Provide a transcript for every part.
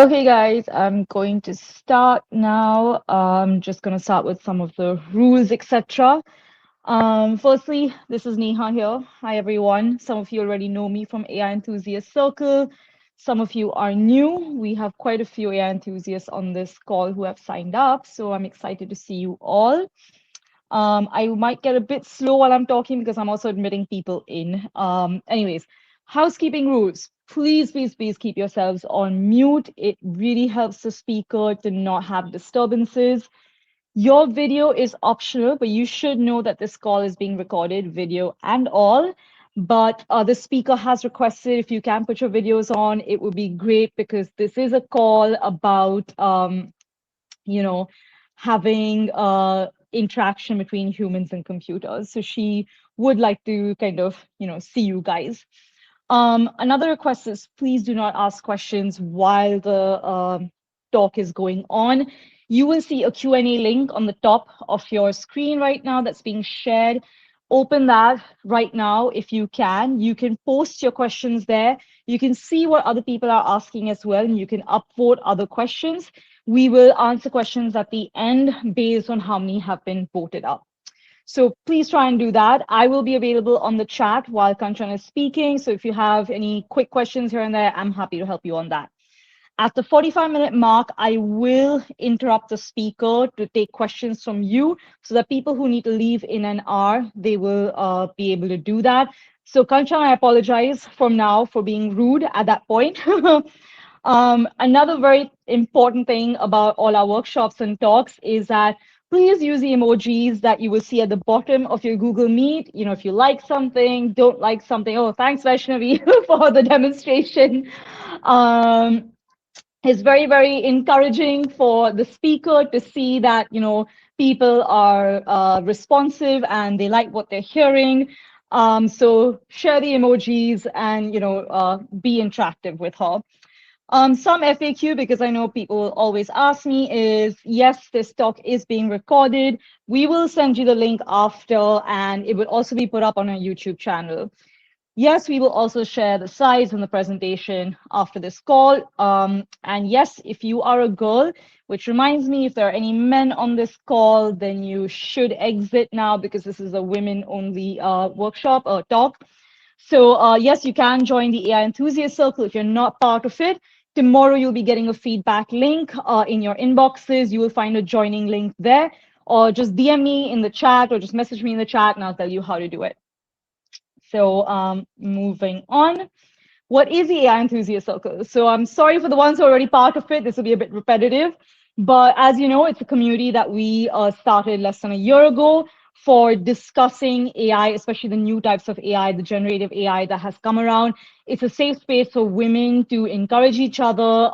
Okay, guys, I'm going to start now. I'm just going to start with some of the rules, etc. Firstly, this is Neha here. Hi, everyone. Some of you already know me from AI Enthusiast Circle. Some of you are new. We have quite a few AI enthusiasts on this call who have signed up, so I'm excited to see you all. I might get a bit slow while I'm talking because I'm also admitting people in. Anyways, housekeeping rules. Please, please, please keep yourselves on mute. It really helps the speaker to not have disturbances. Your video is optional, but you should know that this call is being recorded, video and all. But the speaker has requested if you can put your videos on, it would be great because this is a call about you know, having interaction between humans and computers. So she would like to kind of, see you guys. Another request is please do not ask questions while the talk is going on. You will see a Q&A link on the top of your screen right now that's being shared. Open that right now if you can. You can post your questions there. You can see what other people are asking as well, and you can upvote other questions. We will answer questions at the end based on how many have been voted up. So please try and do that. I will be available on the chat while Kanchan is speaking. So if you have any quick questions here and there, I'm happy to help you on that. At the 45-minute mark, I will interrupt the speaker to take questions from you so that people who need to leave in an hour, they will be able to do that. So Kanchan, I apologize from now for being rude at that point. Another very important thing about all our workshops and talks is that please use the emojis that you will see at the bottom of your Google Meet. If you like something, don't like something. Oh, thanks, Vaishnavi, for the demonstration. It's very, very encouraging for the speaker to see that, people are responsive and they like what they're hearing. So share the emojis and, be interactive with her. Some FAQ, because I know people always ask me, is yes, this talk is being recorded. We will send you the link after, and it will also be put up on our YouTube channel. Yes, we will also share the slides and the presentation after this call. And yes, if you are a girl, which reminds me, if there are any men on this call, then you should exit now because this is a women-only workshop or talk. So yes, you can join the AI Enthusiast Circle if you're not part of it. Tomorrow, you'll be getting a feedback link in your inboxes. You will find a joining link there, or just DM me in the chat or just message me in the chat and I'll tell you how to do it. So moving on. What is the AI Enthusiast Circle? So I'm sorry for the ones who are already part of it. This will be a bit repetitive. But as you know, it's a community that we started less than a year ago for discussing AI, especially the new types of AI, the generative AI that has come around. It's a safe space for women to encourage each other,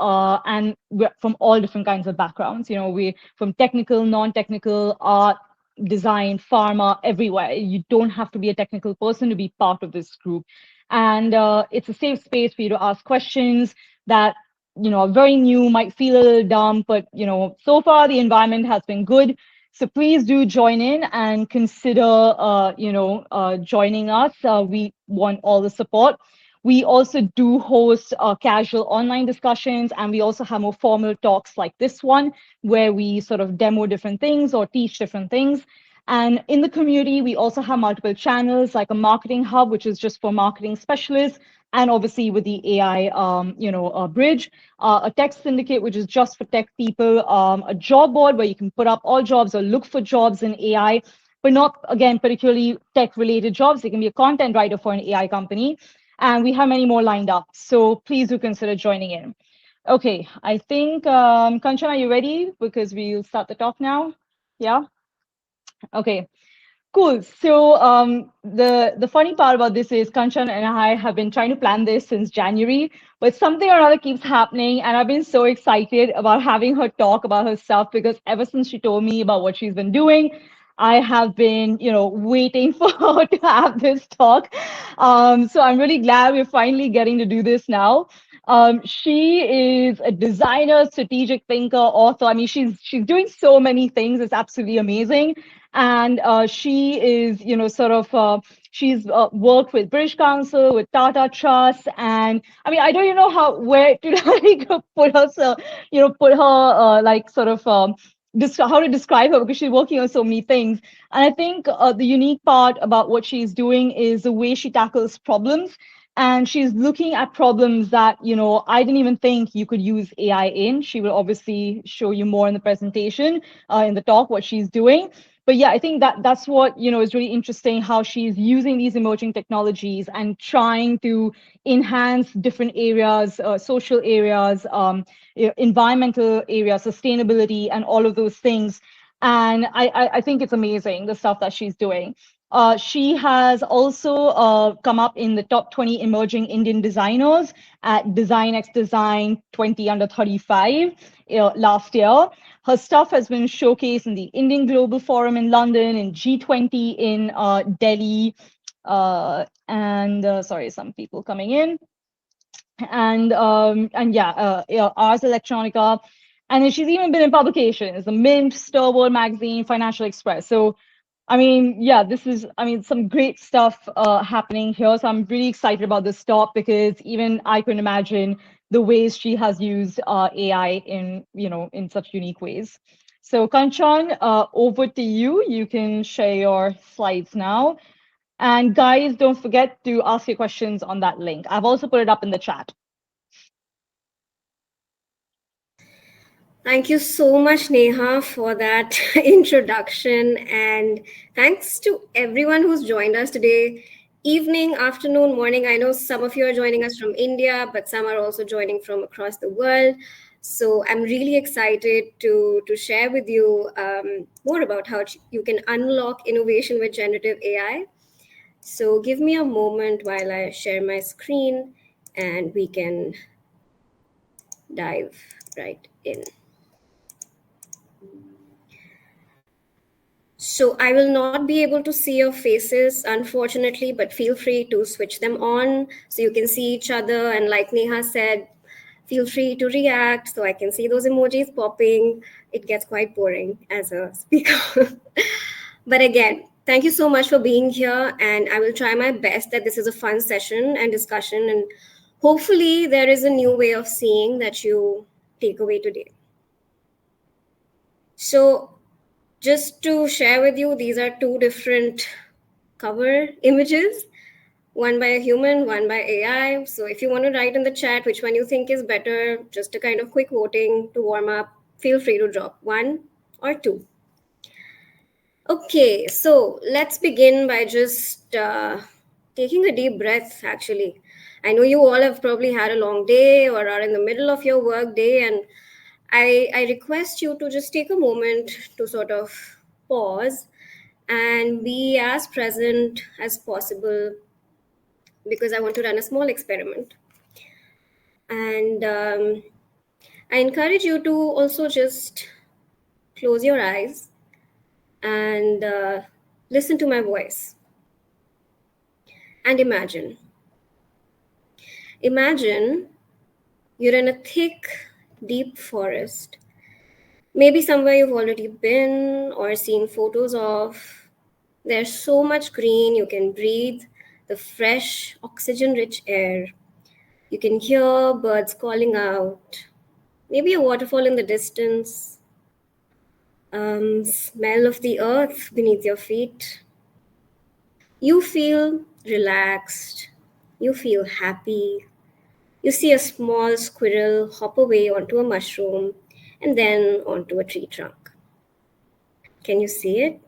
and we're from all different kinds of backgrounds. We from technical, non-technical, art, design, pharma, everywhere. You don't have to be a technical person to be part of this group. And it's a safe space for you to ask questions that are very new, might feel a little dumb, but so far the environment has been good. So please do join in and consider joining us. We want all the support. We also do host casual online discussions, and we also have more formal talks like this one, where we sort of demo different things or teach different things. And in the community, we also have multiple channels, like a marketing hub, which is just for marketing specialists, and obviously with the AI, bridge, a tech syndicate, which is just for tech people, a job board where you can put up all jobs or look for jobs in AI, but not, again, particularly tech-related jobs. You can be a content writer for an AI company. And we have many more lined up. So please do consider joining in. Okay, I think, Kanchan, are you ready? Because we'll start the talk now. Yeah? Okay, cool. So the funny part about this is Kanchan and I have been trying to plan this since January, but something or other keeps happening. And I've been so excited about having her talk about herself because ever since she told me about what she's been doing, I have been, waiting for her to have this talk. So I'm really glad we're finally getting to do this now. She is a designer, strategic thinker, author. I mean, she's doing so many things. It's absolutely amazing. And she is, sort of, she's worked with British Council, with Tata Trust, and I mean, I don't even know where to like put her, so, put her like sort of. How to describe her, because she's working on so many things. And I think the unique part about what she's doing is the way she tackles problems. And she's looking at problems that, I didn't even think you could use AI in. She will obviously show you more in the presentation, in the talk, what she's doing. But yeah, I think that's what, is really interesting, how she's using these emerging technologies and trying to enhance different areas, social areas, environmental areas, sustainability, and all of those things. And I think it's amazing, the stuff that she's doing. She has also come up in the top 20 emerging Indian designers at Design X Design 20 under 35 last year. Her stuff has been showcased in the Indian Global Forum in London, in G20 in Delhi, and sorry, some people coming in, and yeah, Ars Electronica, and then she's even been in publications, the Mint, Stir World Magazine, Financial Express. So I mean, yeah, this is, I mean, some great stuff happening here. So I'm really excited about this talk, because even I can imagine the ways she has used AI in, in such unique ways. So Kanchan, over to you. You can share your slides now. And guys, don't forget to ask your questions on that link. I've also put it up in the chat. Thank you so much, Neha, for that introduction. And thanks to everyone who's joined us today. Evening, afternoon, morning. I know some of you are joining us from India, but some are also joining from across the world. So I'm really excited to share with you more about how you can unlock innovation with generative AI. So give me a moment while I share my screen and we can dive right in. So I will not be able to see your faces, unfortunately, but feel free to switch them on so you can see each other. And like Neha said, feel free to react so I can see those emojis popping. It gets quite boring as a speaker. But again, thank you so much for being here. And I will try my best that this is a fun session and discussion. And hopefully, there is a new way of seeing that you take away today. So, just to share with you, these are two different cover images, one by a human, one by AI. So if you want to write in the chat which one you think is better, just a kind of quick voting to warm up, feel free to drop one or two. Okay, so let's begin by just taking a deep breath, actually. I know you all have probably had a long day or are in the middle of your work day, and I request you to just take a moment to sort of pause and be as present as possible, because I want to run a small experiment. And I encourage you to also just close your eyes and listen to my voice and imagine. Imagine you're in a thick, deep forest, maybe somewhere you've already been or seen photos of. There's so much green, you can breathe the fresh, oxygen rich air. You can hear birds calling out, maybe a waterfall in the distance, smell of the earth beneath your feet. You feel relaxed, you feel happy. You see a small squirrel hop away onto a mushroom and then onto a tree trunk. Can you see it?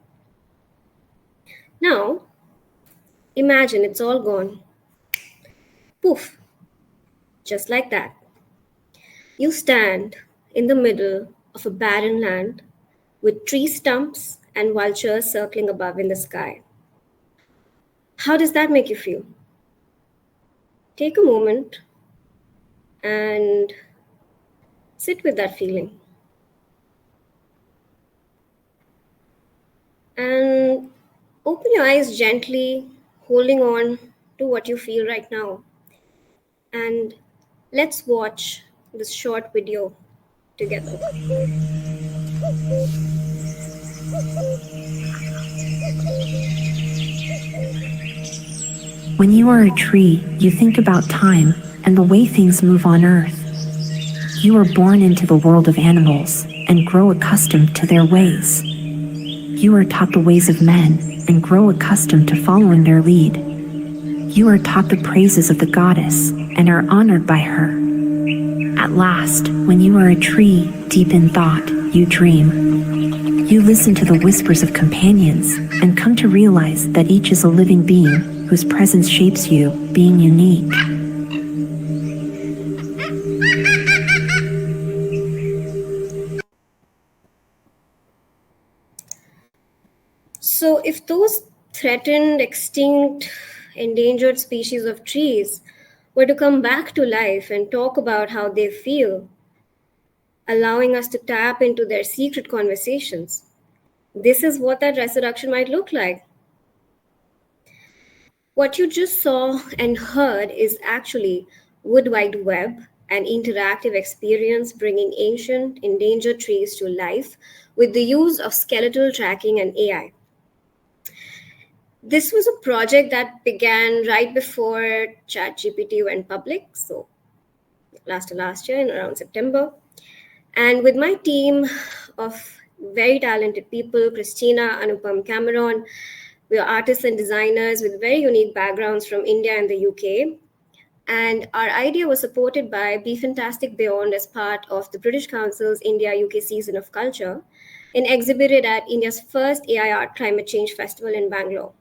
Now, imagine it's all gone. Poof, just like that. You stand in the middle of a barren land with tree stumps and vultures circling above in the sky. How does that make you feel? Take a moment and sit with that feeling. And open your eyes gently, holding on to what you feel right now. And let's watch this short video together. When you are a tree, you think about time and the way things move on Earth. You are born into the world of animals and grow accustomed to their ways. You are taught the ways of men and grow accustomed to following their lead. You are taught the praises of the goddess and are honored by her. At last, when you are a tree, deep in thought, you dream. You listen to the whispers of companions and come to realize that each is a living being whose presence shapes you, being unique. So, if those threatened, extinct, endangered species of trees were to come back to life and talk about how they feel, allowing us to tap into their secret conversations, this is what that resurrection might look like. What you just saw and heard is actually Wood Wide Web, an interactive experience bringing ancient, endangered trees to life with the use of skeletal tracking and AI. This was a project that began right before ChatGPT went public, so last year in around September. And with my team of very talented people, Christina, Anupam, Cameron, we are artists and designers with very unique backgrounds from India and the UK. And our idea was supported by Be Fantastic Beyond as part of the British Council's India UK Season of Culture and exhibited at India's first AI Art Climate Change Festival in Bangalore.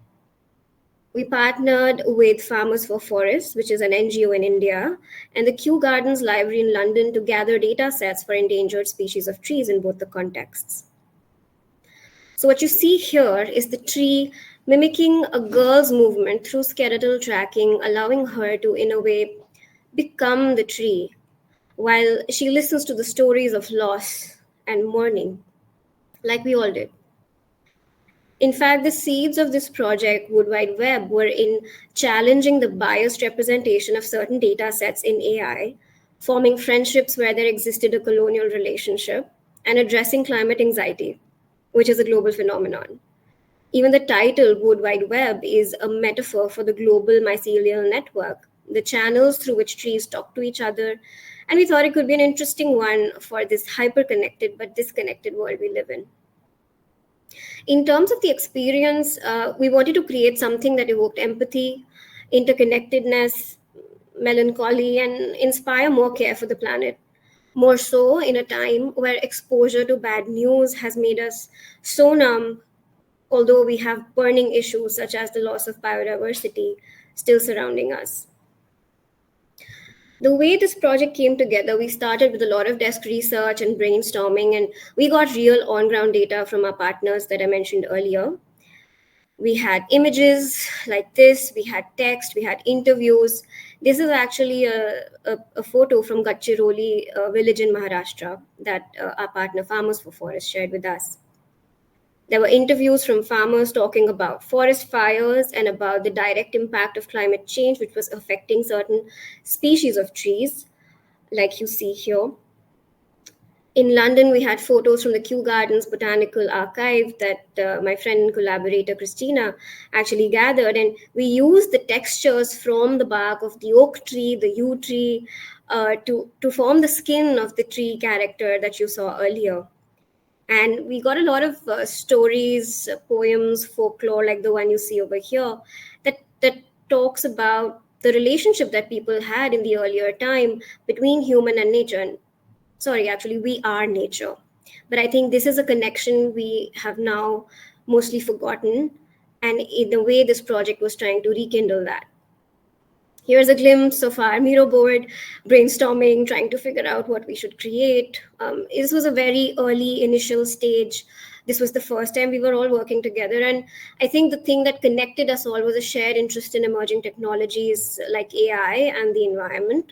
We partnered with Farmers for Forests, which is an NGO in India, and the Kew Gardens Library in London to gather data sets for endangered species of trees in both the contexts. So what you see here is the tree mimicking a girl's movement through skeletal tracking, allowing her to, in a way, become the tree, while she listens to the stories of loss and mourning, like we all did. In fact, the seeds of this project, Wood Wide Web, were in challenging the biased representation of certain data sets in AI, forming friendships where there existed a colonial relationship, and addressing climate anxiety, which is a global phenomenon. Even the title, Wood Wide Web, is a metaphor for the global mycelial network, the channels through which trees talk to each other. And we thought it could be an interesting one for this hyper-connected but disconnected world we live in. In terms of the experience, we wanted to create something that evoked empathy, interconnectedness, melancholy, and inspire more care for the planet. More so in a time where exposure to bad news has made us so numb, although we have burning issues such as the loss of biodiversity still surrounding us. The way this project came together, we started with a lot of desk research and brainstorming, and we got real on ground data from our partners that I mentioned earlier. We had images like this, we had text, we had interviews. This is actually a photo from Gadchiroli village in Maharashtra that our partner Farmers for Forests shared with us. There were interviews from farmers talking about forest fires and about the direct impact of climate change, which was affecting certain species of trees, like you see here. In London, we had photos from the Kew Gardens Botanical Archive that my friend and collaborator Christina actually gathered. And we used the textures from the bark of the oak tree, the yew tree, to form the skin of the tree character that you saw earlier. And we got a lot of stories, poems, folklore, like the one you see over here, that talks about the relationship that people had in the earlier time between human and nature. And sorry, actually, we are nature. But I think this is a connection we have now mostly forgotten. And in the way this project was trying to rekindle that. Here's a glimpse of our Miro board, brainstorming, trying to figure out what we should create. This was a very early initial stage. This was the first time we were all working together. And I think the thing that connected us all was a shared interest in emerging technologies like AI and the environment.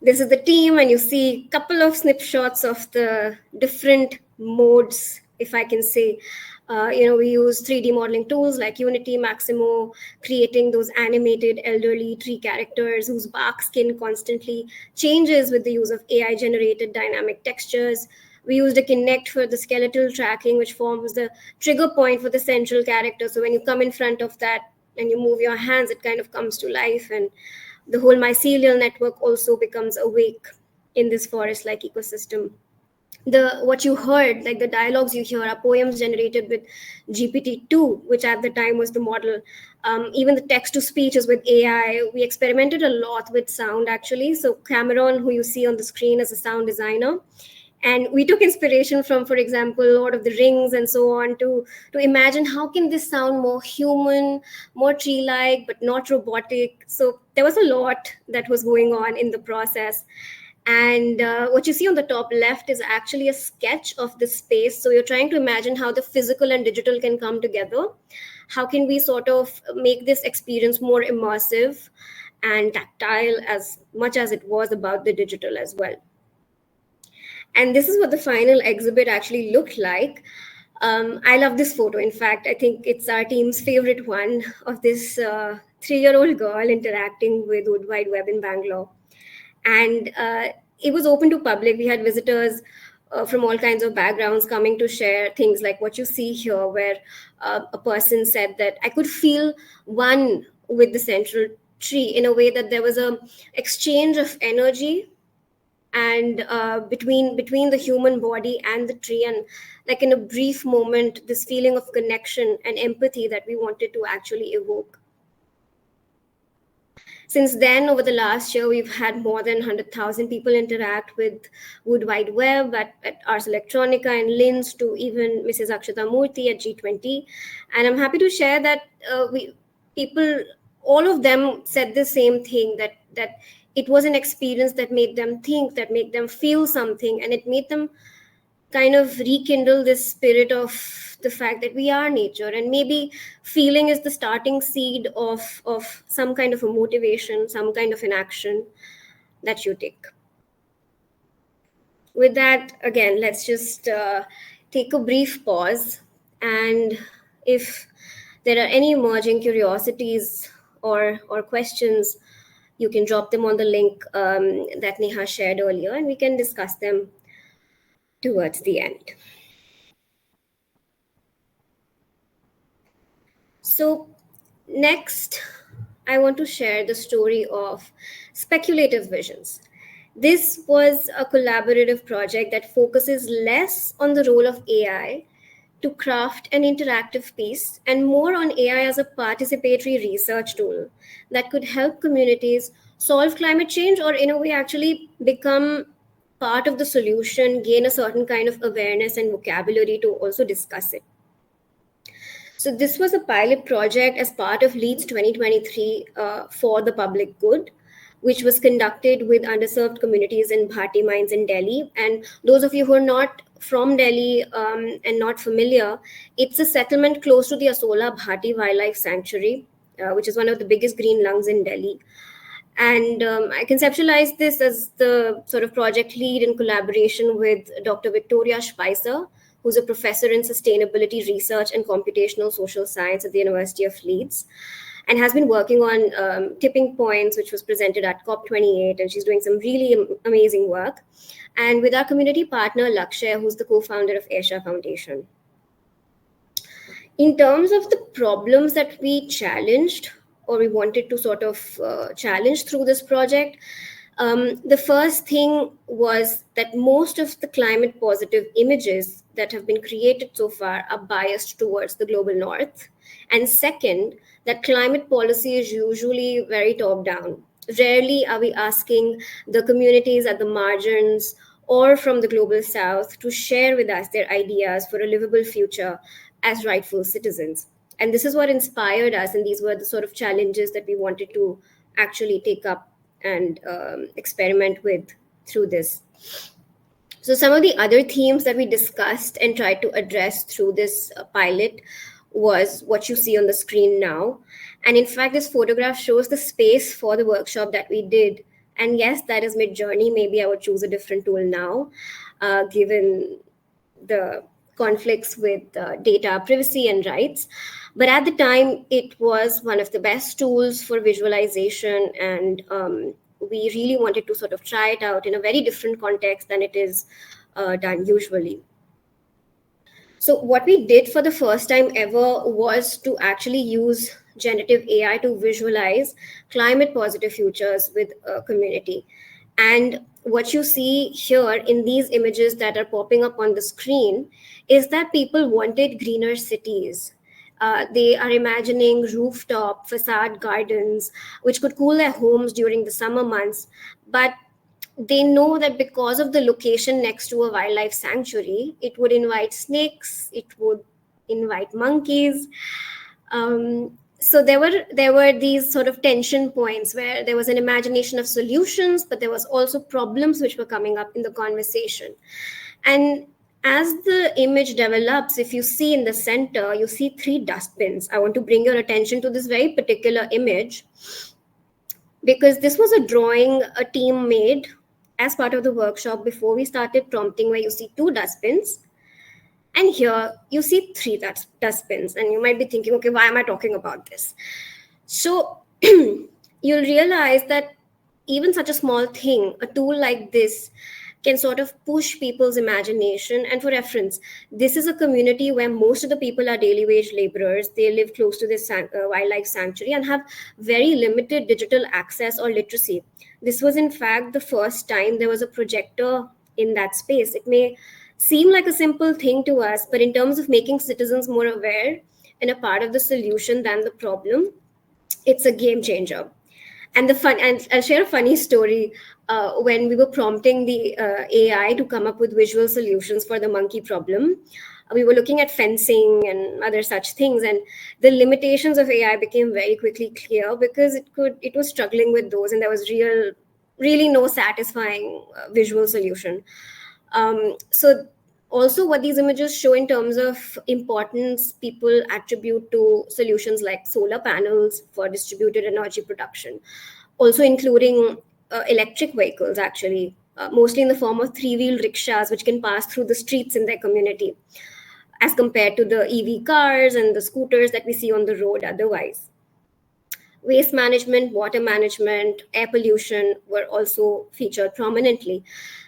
This is the team, and you see a couple of snapshots of the different modes, if I can say. We use 3D modeling tools like Unity, Maximo, creating those animated elderly tree characters whose bark skin constantly changes with the use of AI-generated dynamic textures. We used a Kinect for the skeletal tracking, which forms the trigger point for the central character. So when you come in front of that and you move your hands, it kind of comes to life, and the whole mycelial network also becomes awake in this forest-like ecosystem. The what you heard, like the dialogues you hear, are poems generated with GPT-2, which at the time was the model. Even the text to speech is with AI. We experimented a lot with sound, actually. So Cameron, who you see on the screen, is a sound designer, and we took inspiration from, for example, Lord of the Rings and so on, to imagine how can this sound more human, more tree-like, but not robotic. So there was a lot that was going on in the process. And what you see on the top left is actually a sketch of the space. So you're trying to imagine how the physical and digital can come together. How can we sort of make this experience more immersive and tactile as much as it was about the digital as well. And this is what the final exhibit actually looked like. I love this photo. In fact, I think it's our team's favorite one, of this 3-year-old girl interacting with Wood Wide Web in Bangalore. And it was open to public. We had visitors from all kinds of backgrounds coming to share things like what you see here, where a person said that I could feel one with the central tree, in a way that there was a exchange of energy and between the human body and the tree, and like in a brief moment, this feeling of connection and empathy that we wanted to actually evoke. Since then, over the last year, we've had more than 100,000 people interact with Wood Wide Web at Ars Electronica and Linz, to even Mrs. Akshata Murthy at G20. And I'm happy to share that all of them said the same thing, that it was an experience that made them think, that made them feel something, and it made them kind of rekindle this spirit of the fact that we are nature, and maybe feeling is the starting seed of some kind of a motivation, some kind of an action that you take. With that, again, let's just take a brief pause, and if there are any emerging curiosities or questions, you can drop them on the link that Neha shared earlier, and we can discuss them towards the end. So next, I want to share the story of Speculative Visions. This was a collaborative project that focuses less on the role of AI to craft an interactive piece, and more on AI as a participatory research tool that could help communities solve climate change, or in a way actually become part of the solution, gain a certain kind of awareness and vocabulary to also discuss it. So this was a pilot project as part of LEADS 2023 for the public good, which was conducted with underserved communities in Bhati mines in Delhi. And those of you who are not from Delhi and not familiar, it's a settlement close to the Asola Bhati Wildlife Sanctuary, which is one of the biggest green lungs in Delhi. And I conceptualized this as the sort of project lead in collaboration with Dr. Victoria Spicer, who's a professor in sustainability research and computational social science at the University of Leeds, and has been working on Tipping Points, which was presented at COP28, and she's doing some really amazing work. And with our community partner, Lakshya, who's the co-founder of Asia Foundation. In terms of the problems that we challenged, or we wanted to sort of challenge through this project, the first thing was that most of the climate positive images that have been created so far are biased towards the global north. And second, that climate policy is usually very top down. Rarely are we asking the communities at the margins or from the global south to share with us their ideas for a livable future as rightful citizens. And this is what inspired us, and these were the sort of challenges that we wanted to actually take up and experiment with through this. So some of the other themes that we discussed and tried to address through this pilot was what you see on the screen now. And in fact, this photograph shows the space for the workshop that we did. And yes, that is mid-journey. Maybe I would choose a different tool now, given the conflicts with data privacy and rights. But at the time, it was one of the best tools for visualization, and we really wanted to sort of try it out in a very different context than it is done usually. So what we did for the first time ever was to actually use generative AI to visualize climate positive futures with a community. And what you see here in these images that are popping up on the screen is that people wanted greener cities. They are imagining rooftop facade gardens, which could cool their homes during the summer months. But they know that because of the location next to a wildlife sanctuary, it would invite snakes, it would invite monkeys. So there were these sort of tension points where there was an imagination of solutions, but there was also problems which were coming up in the conversation. And as the image develops, if you see in the center, you see three dustbins. I want to bring your attention to this very particular image because this was a drawing a team made as part of the workshop before we started prompting, where you see two dustbins and here you see three dustbins. And you might be thinking, okay, why am I talking about this? So you'll realize that even such a small thing, a tool like this, can sort of push people's imagination. And for reference, this is a community where most of the people are daily wage laborers. They live close to this wildlife sanctuary and have very limited digital access or literacy. This was, in fact, the first time there was a projector in that space. It may seem like a simple thing to us, but in terms of making citizens more aware and a part of the solution than the problem, it's a game changer. And I'll share a funny story. When we were prompting the AI to come up with visual solutions for the monkey problem, we were looking at fencing and other such things, and the limitations of AI became very quickly clear because it was struggling with those, and there was really no satisfying visual solution. So also what these images show in terms of importance people attribute to solutions like solar panels for distributed energy production, also including electric vehicles, actually, mostly in the form of three-wheel rickshaws, which can pass through the streets in their community, as compared to the EV cars and the scooters that we see on the road otherwise. Waste management, water management, air pollution were also featured prominently.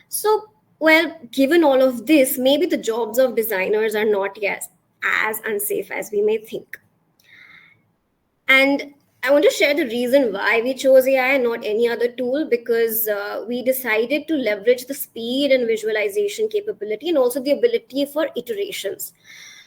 So, well, given all of this, maybe the jobs of designers are not yet as unsafe as we may think. And I want to share the reason why we chose AI and not any other tool, because we decided to leverage the speed and visualization capability and also the ability for iterations.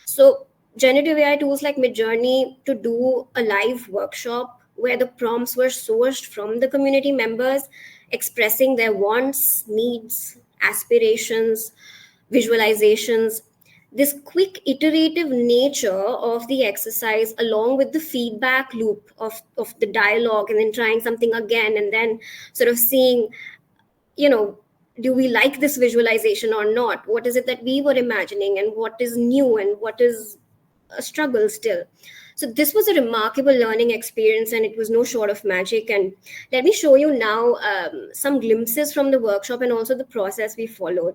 So generative AI tools like Midjourney to do a live workshop where the prompts were sourced from the community members, expressing their wants, needs, aspirations, visualizations. This quick iterative nature of the exercise, along with the feedback loop of the dialogue and then trying something again and then sort of seeing, do we like this visualization or not? What is it that we were imagining and what is new and what is a struggle still? So this was a remarkable learning experience and it was no short of magic. And let me show you now some glimpses from the workshop and also the process we followed.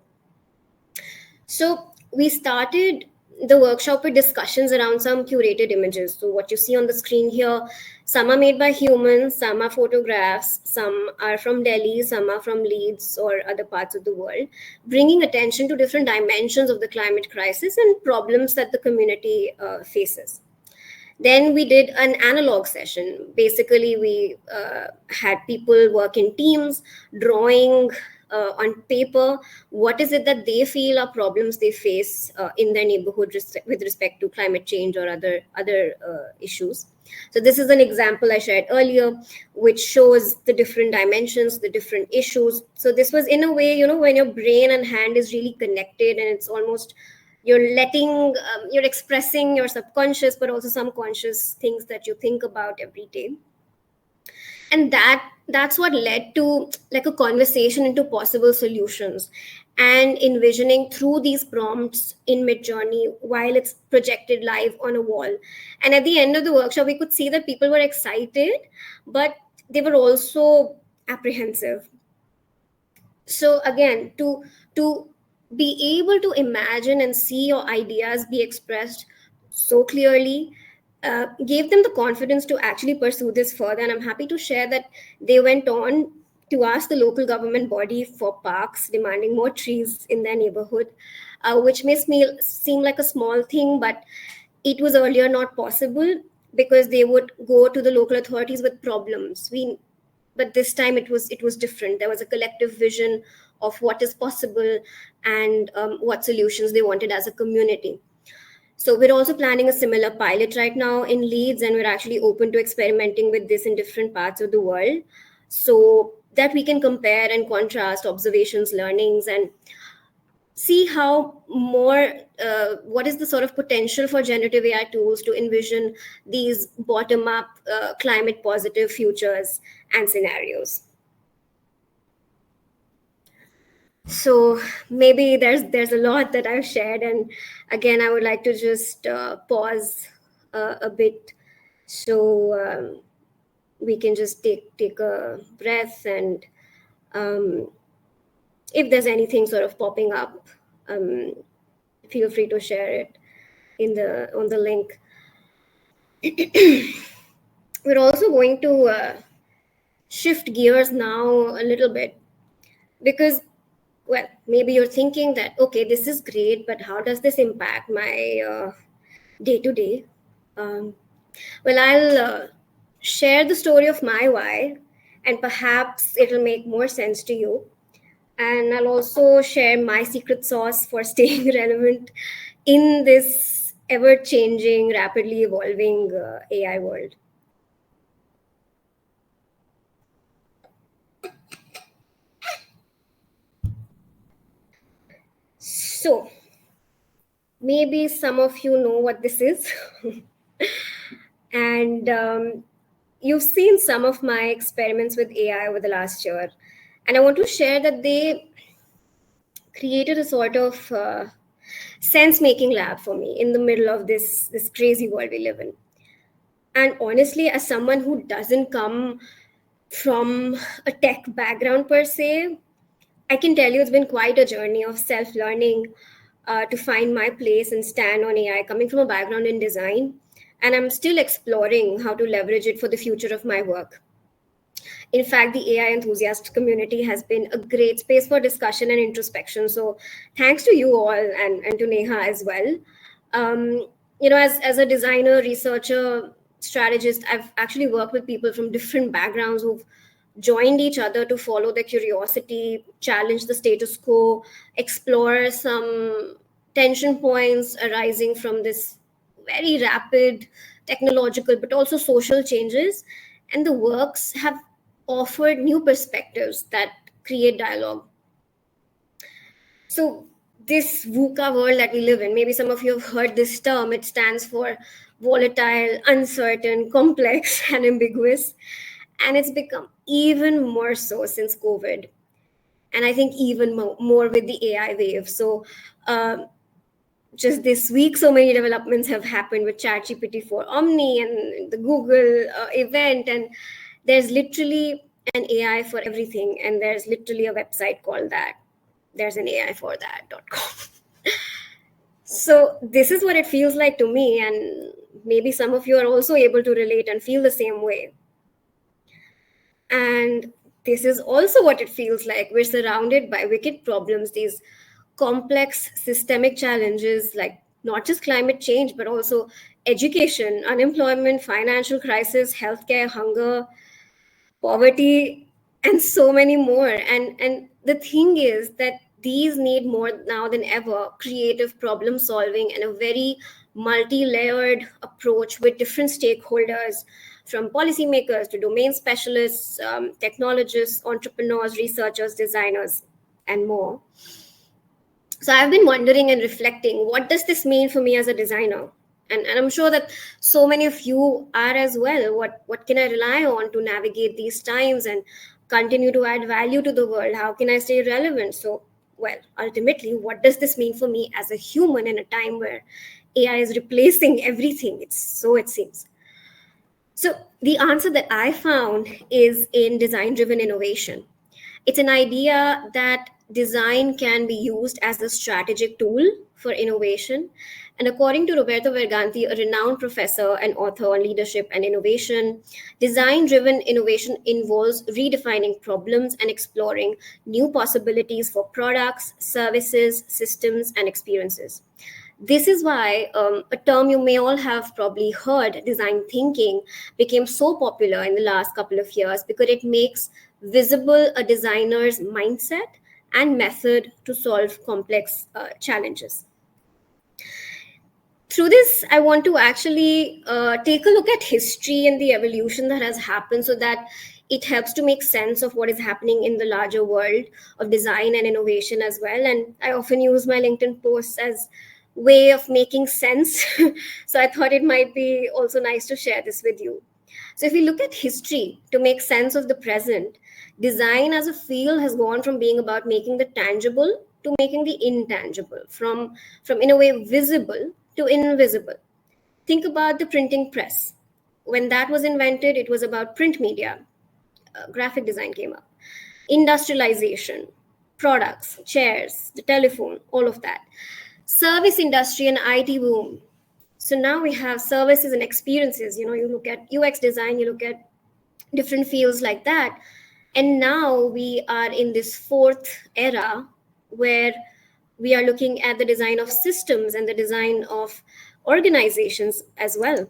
So we started the workshop with discussions around some curated images. So what you see on the screen here, some are made by humans, some are photographs, some are from Delhi, some are from Leeds or other parts of the world, bringing attention to different dimensions of the climate crisis and problems that the community faces. Then we did an analog session. Basically, we had people work in teams, drawing on paper what is it that they feel are problems they face in their neighborhood with respect to climate change or other issues. So this is an example I shared earlier, which shows the different dimensions, the different issues. So this was in a way, when your brain and hand is really connected and it's almost you're expressing your subconscious, but also some conscious things that you think about every day. And that's what led to like a conversation into possible solutions and envisioning through these prompts in Midjourney while it's projected live on a wall. And at the end of the workshop, we could see that people were excited, but they were also apprehensive. So again, to be able to imagine and see your ideas be expressed so clearly gave them the confidence to actually pursue this further. And I'm happy to share that they went on to ask the local government body for parks, demanding more trees in their neighborhood, which may seem like a small thing, but it was earlier not possible because they would go to the local authorities with problems. But this time it was different. There was a collective vision of what is possible and what solutions they wanted as a community. So we're also planning a similar pilot right now in Leeds, and we're actually open to experimenting with this in different parts of the world, so that we can compare and contrast observations, learnings, and see how what is the sort of potential for generative AI tools to envision these bottom-up climate positive futures and scenarios. So maybe there's a lot that I've shared, and again I would like to just pause a bit, so we can just take a breath, and if there's anything sort of popping up, feel free to share it on the link. We're also going to shift gears now a little bit, because, well, maybe you're thinking that, okay, this is great, but how does this impact my day-to-day? Well, I'll share the story of my why, and perhaps it'll make more sense to you. And I'll also share my secret sauce for staying relevant in this ever-changing, rapidly evolving AI world. So maybe some of you know what this is. And you've seen some of my experiments with AI over the last year. And I want to share that they created a sort of sense-making lab for me in the middle of this crazy world we live in. And honestly, as someone who doesn't come from a tech background per se, I can tell you it's been quite a journey of self-learning to find my place and stand on AI, coming from a background in design. And I'm still exploring how to leverage it for the future of my work. In fact, the AI enthusiast community has been a great space for discussion and introspection. So thanks to you all, and to Neha as well. As a designer, researcher, strategist, I've actually worked with people from different backgrounds who've joined each other to follow their curiosity, challenge the status quo, explore some tension points arising from this very rapid technological but also social changes. And the works have offered new perspectives that create dialogue. So this VUCA world that we live in, maybe some of you have heard this term. It stands for volatile, uncertain, complex, and ambiguous. And it's become even more so since COVID. And I think even more with the AI wave. So just this week, so many developments have happened with ChatGPT for Omni and the Google event. And there's literally an AI for everything. And there's literally a website called that. There's an AI for that.com. So this is what it feels like to me. And maybe some of you are also able to relate and feel the same way. And this is also what it feels like. We're surrounded by wicked problems, these complex systemic challenges, like not just climate change, but also education, unemployment, financial crisis, healthcare, hunger, poverty, and so many more. And the thing is that these need more now than ever creative problem solving and a very multi-layered approach with different stakeholders, from policymakers to domain specialists, technologists, entrepreneurs, researchers, designers, and more. So I've been wondering and reflecting, what does this mean for me as a designer? And I'm sure that so many of you are as well. What can I rely on to navigate these times and continue to add value to the world? How can I stay relevant? So, well, ultimately, what does this mean for me as a human in a time where AI is replacing everything? It seems. So the answer that I found is in design-driven innovation. It's an idea that design can be used as a strategic tool for innovation, And according to Roberto Verganti, a renowned professor and author on leadership and innovation, design driven innovation involves redefining problems and exploring new possibilities for products, services, systems, and experiences. This is why a term you may all have probably heard, design thinking, became so popular in the last couple of years because it makes visible a designer's mindset and method to solve complex challenges. Through this, I want to actually take a look at history and the evolution that has happened so that it helps to make sense of what is happening in the larger world of design and innovation as well. And I often use my LinkedIn posts as way of making sense. So I thought it might be also nice to share this with you. So if we look at history to make sense of the present, design as a field has gone from being about making the tangible to making the intangible, from in a way visible to invisible. Think about the printing press. When that was invented, it was about print media. Graphic design came up. Industrialization, products, chairs, the telephone, all of that. Service industry and IT boom. So now we have services and experiences. You look at UX design, you look at different fields like that. And now we are in this fourth era where we are looking at the design of systems and the design of organizations as well.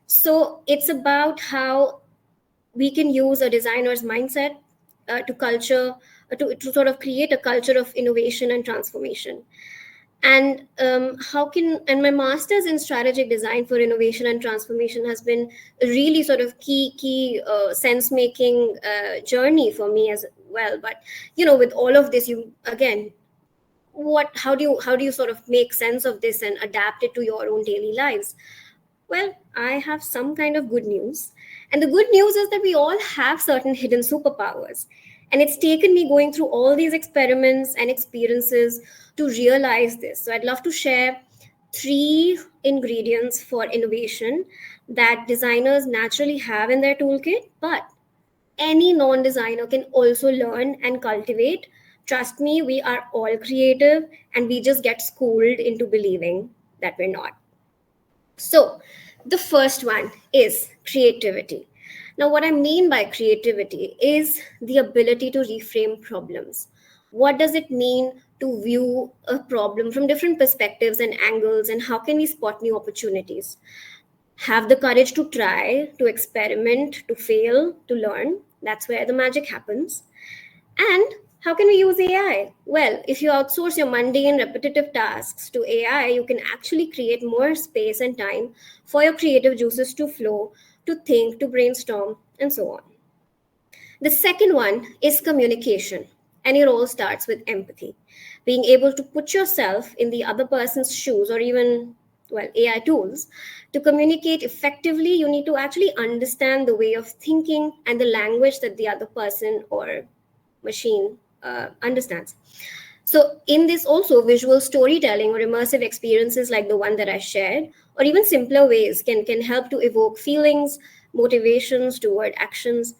So it's about how we can use a designer's mindset to sort of create a culture of innovation and transformation. And my master's in strategic design for innovation and transformation has been a really sort of key sense making journey for me as well. But with all of this, you again, how do you sort of make sense of this and adapt it to your own daily lives? Well, I have some kind of good news. And the good news is that we all have certain hidden superpowers. And it's taken me going through all these experiments and experiences to realize this. So I'd love to share 3 ingredients for innovation that designers naturally have in their toolkit, but any non designer can also learn and cultivate. Trust me, we are all creative and we just get schooled into believing that we're not. So, the first one is creativity. Now, what I mean by creativity is the ability to reframe problems. What does it mean to view a problem from different perspectives and angles, and how can we spot new opportunities? Have the courage to try, to experiment, to fail, to learn. That's where the magic happens. And how can we use AI? Well, if you outsource your mundane, repetitive tasks to AI, you can actually create more space and time for your creative juices to flow, to think, to brainstorm, and so on. The second one is communication, and it all starts with empathy. Being able to put yourself in the other person's shoes, or even, well, AI tools. To communicate effectively, you need to actually understand the way of thinking and the language that the other person or machine understands. So, in this also, visual storytelling or immersive experiences like the one that I shared, or even simpler ways, can help to evoke feelings, motivations toward actions.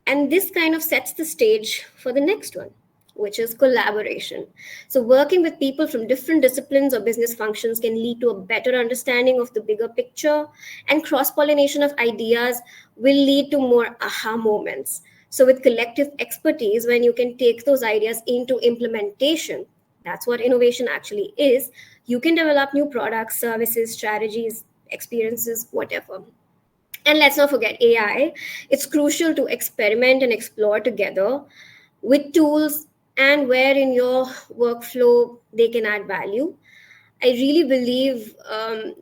And this kind of sets the stage for the next one, which is collaboration. So, working with people from different disciplines or business functions can lead to a better understanding of the bigger picture, and cross pollination of ideas will lead to more aha moments. So, with collective expertise, when you can take those ideas into implementation, that's what innovation actually is. You can develop new products, services, strategies, experiences, whatever. And let's not forget AI. It's crucial to experiment and explore together with tools and where in your workflow they can add value. I really believe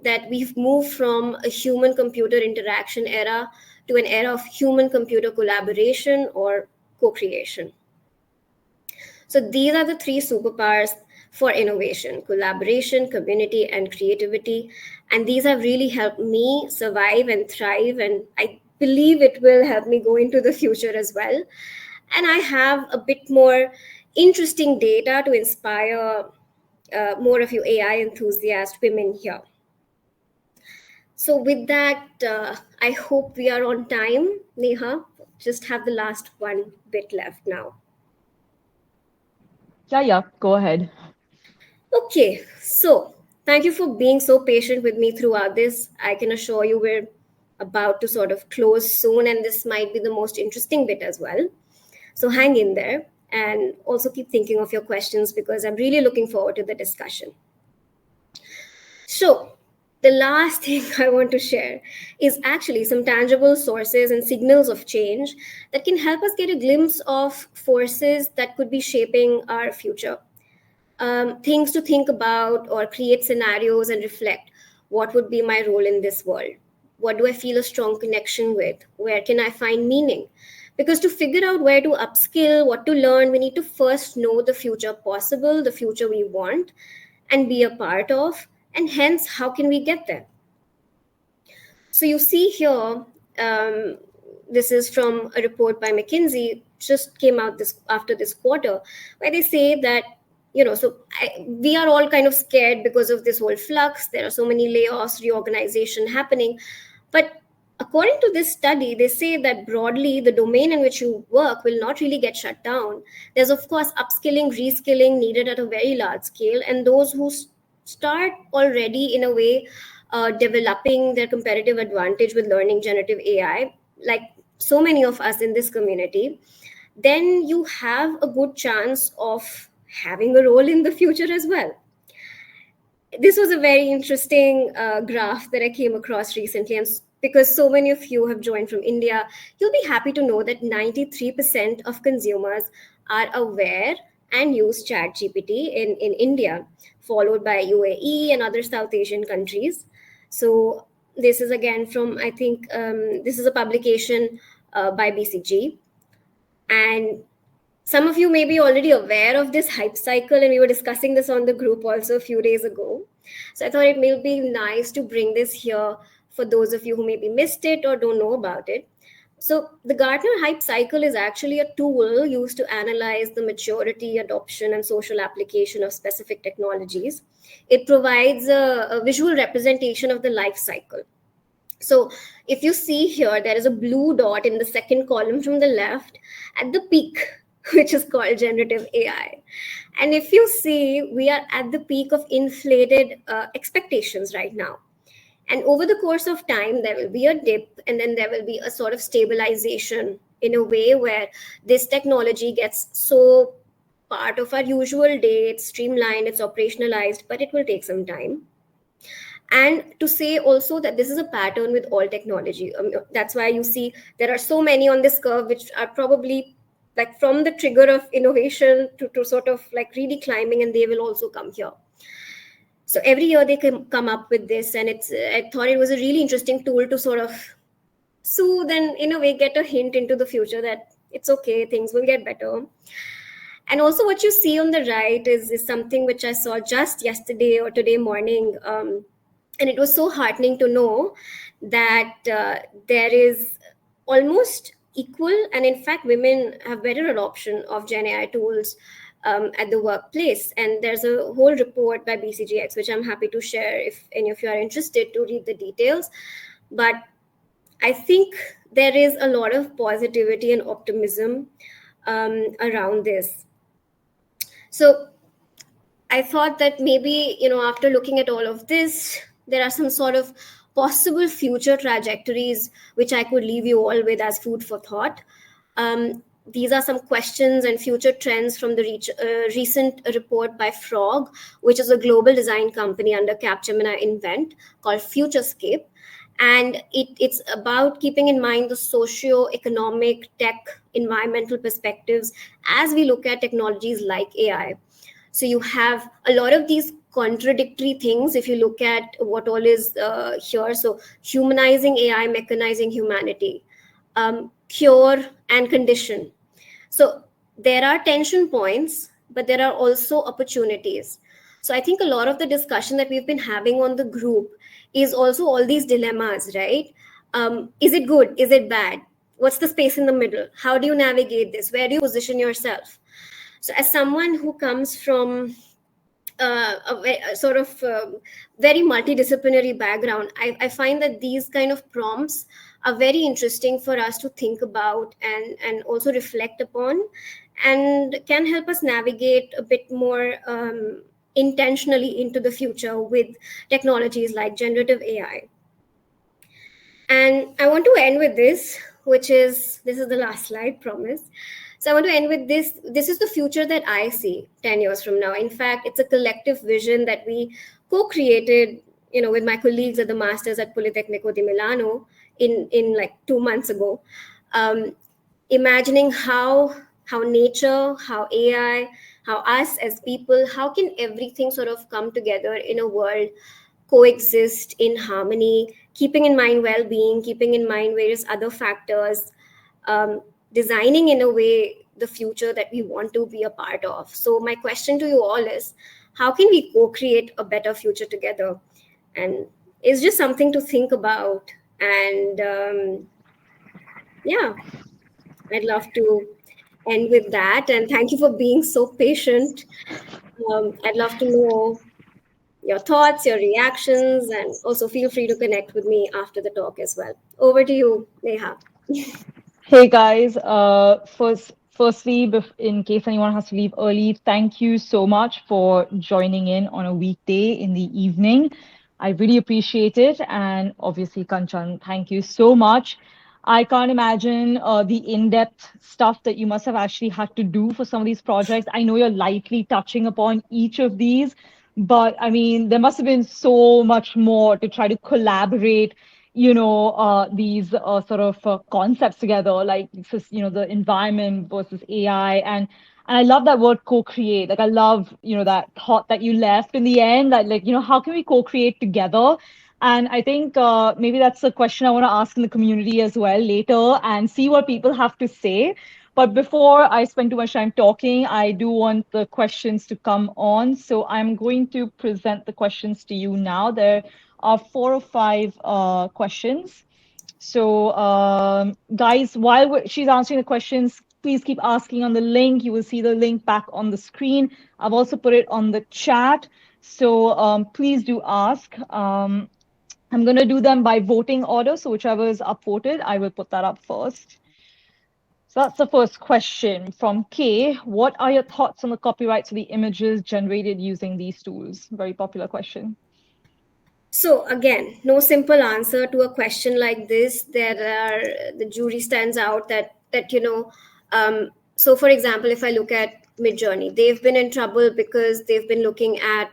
that we've moved from a human computer interaction era to an era of human computer collaboration or co creation. So these are the 3 superpowers for innovation: collaboration, community, and creativity. And these have really helped me survive and thrive. And I believe it will help me go into the future as well. And I have a bit more interesting data to inspire more of you AI enthusiast women here. So, with that, I hope we are on time. Neha, just have the last one bit left now. Yeah, go ahead. Okay, so Thank you for being so patient with me throughout this. I can assure you we're about to sort of close soon, and this might be the most interesting bit as well. So hang in there and also keep thinking of your questions because I'm really looking forward to the discussion. So, the last thing I want to share is actually some tangible sources and signals of change that can help us get a glimpse of forces that could be shaping our future. Things to think about or create scenarios and reflect what would be my role in this world? What do I feel a strong connection with? Where can I find meaning? Because to figure out where to upskill, what to learn, we need to first know the future possible, the future we want, and be a part of, and hence, how can we get there? So you see here, this is from a report by McKinsey, just came out this after this quarter, where they say that we are all kind of scared because of this whole flux. There are so many layoffs, reorganization happening, but according to this study, they say that broadly the domain in which you work will not really get shut down. There's of course upskilling, reskilling needed at a very large scale, and those who start already in a way developing their competitive advantage with learning generative AI, like so many of us in this community, then you have a good chance of having a role in the future as well. This was a very interesting graph that I came across recently, and because so many of you have joined from India, you'll be happy to know that 93% of consumers are aware and use ChatGPT in India, followed by UAE and other South Asian countries. So this is again from, I think, this is a publication by BCG. And some of you may be already aware of this hype cycle, and we were discussing this on the group also a few days ago. So I thought it may be nice to bring this here for those of you who maybe missed it or don't know about it. So the Gartner hype cycle is actually a tool used to analyze the maturity, adoption, and social application of specific technologies. It provides a visual representation of the life cycle. So if you see here, there is a blue dot in the second column from the left at the peak, which is called generative AI. And if you see, we are at the peak of inflated expectations right now. And over the course of time, there will be a dip, and then there will be a sort of stabilization in a way where this technology gets so part of our usual day, it's streamlined, it's operationalized, but it will take some time. And to say also that this is a pattern with all technology. That's why you see there are so many on this curve which are probably like from the trigger of innovation to sort of like really climbing, and they will also come here. So every year they can come up with this, and I thought it was a really interesting tool to sort of soothe and in a way get a hint into the future that it's okay, things will get better. And also what you see on the right is something which I saw just yesterday or today morning. And it was so heartening to know that there is almost equal, and in fact, women have better adoption of GenAI tools at the workplace. And there's a whole report by BCGX, which I'm happy to share if any of you are interested to read the details. But I think there is a lot of positivity and optimism around this. So I thought that maybe, after looking at all of this, there are some sort of possible future trajectories which I could leave you all with as food for thought. These are some questions and future trends from the recent report by Frog, which is a global design company under Capgemini Invent called Futurescape. And it's about keeping in mind the socio-economic, tech, environmental perspectives as we look at technologies like AI. So you have a lot of these contradictory things if you look at what all is here. So humanizing AI, mechanizing humanity, cure and condition. So there are tension points, but there are also opportunities. So I think a lot of the discussion that we've been having on the group is also all these dilemmas, right? Is it good? Is it bad? What's the space in the middle? How do you navigate this? Where do you position yourself? So as someone who comes from a sort of very multidisciplinary background, I find that these kind of prompts are very interesting for us to think about and also reflect upon, and can help us navigate a bit more intentionally into the future with technologies like generative AI. And I want to end with this, which is this is the last slide, promise. So I want to end with this. This is the future that I see 10 years from now. In fact, it's a collective vision that we co-created, with my colleagues at the Masters at Politecnico di Milano in like 2 months ago. Um, Imagining how nature, how AI, how us as people, how can everything sort of come together in a world, coexist in harmony, keeping in mind well-being, keeping in mind various other factors, um, designing in a way the future that we want to be a part of. So my question to you all is, how can we co-create a better future together? And it's just something to think about. And yeah, I'd love to end with that. And thank you for being so patient. I'd love to know your thoughts, your reactions, and also feel free to connect with me after the talk as well. Over to you, Neha. Hey guys, firstly, in case anyone has to leave early, thank you so much for joining in on a weekday in the evening. I really appreciate it. And obviously, Kanchan, thank you so much. I can't imagine the in-depth stuff that you must have actually had to do for some of these projects. I know you're lightly touching upon each of these, but I mean, there must have been so much more to try to collaborate these sort of concepts together, like the environment versus AI, and I love that word co-create. Like I love that thought that you left in the end, that like how can we co-create together? And I think maybe that's a question I want to ask in the community as well later and see what people have to say. But before I spend too much time talking, I do want the questions to come on. So I'm going to present the questions to you now. There are 4 or 5 questions. So, guys, while she's answering the questions, please keep asking on the link. You will see the link back on the screen. I've also put it on the chat. So please do ask. I'm going to do them by voting order. So whichever is upvoted, I will put that up first. So that's the first question from Kay. What are your thoughts on the copyrights of the images generated using these tools? Very popular question. So again, no simple answer to a question like this. The jury stands out so for example, if I look at Midjourney, they've been in trouble because they've been looking at